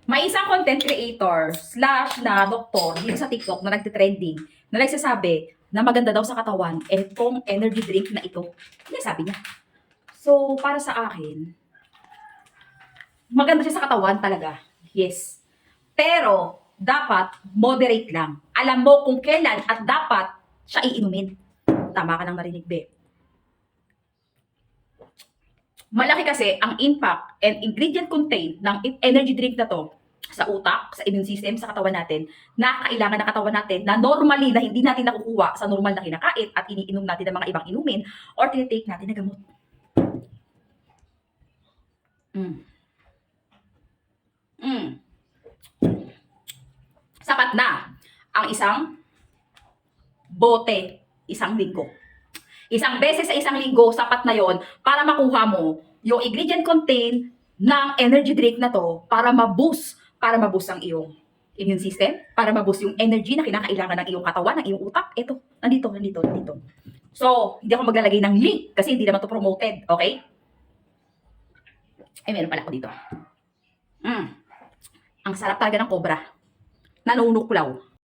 May isang content creator slash na doktor dito sa TikTok na nagtitrending na nagsasabi na maganda daw sa katawan etong energy drink na ito. Yan sabi niya. So, para sa akin, maganda siya sa katawan talaga. Yes. Pero, dapat moderate lang. Alam mo kung kailan at dapat siya iinumin. Tama ka nang narinig, be. Malaki kasi ang impact and ingredient contain ng energy drink na to sa utak, sa immune system, sa katawan natin, na kailangan ng katawan natin na normally na hindi natin nakukuha sa normal na kinakain at iniinom natin ng mga ibang inumin or tinitake natin na gamot. Sapat na ang isang bote isang linggo. Isang beses sa isang linggo, sapat na yon para makuha mo yung ingredient contain ng energy drink na to para ma-boost ang iyong immune system, para ma-boost yung energy na kinakailangan ng iyong katawan, ng iyong utak. Ito, nandito. So, hindi ako maglalagay ng link kasi hindi naman to promoted, okay? Ay, meron pala ako dito. Ang sarap talaga ng cobra. Nanunuklaw.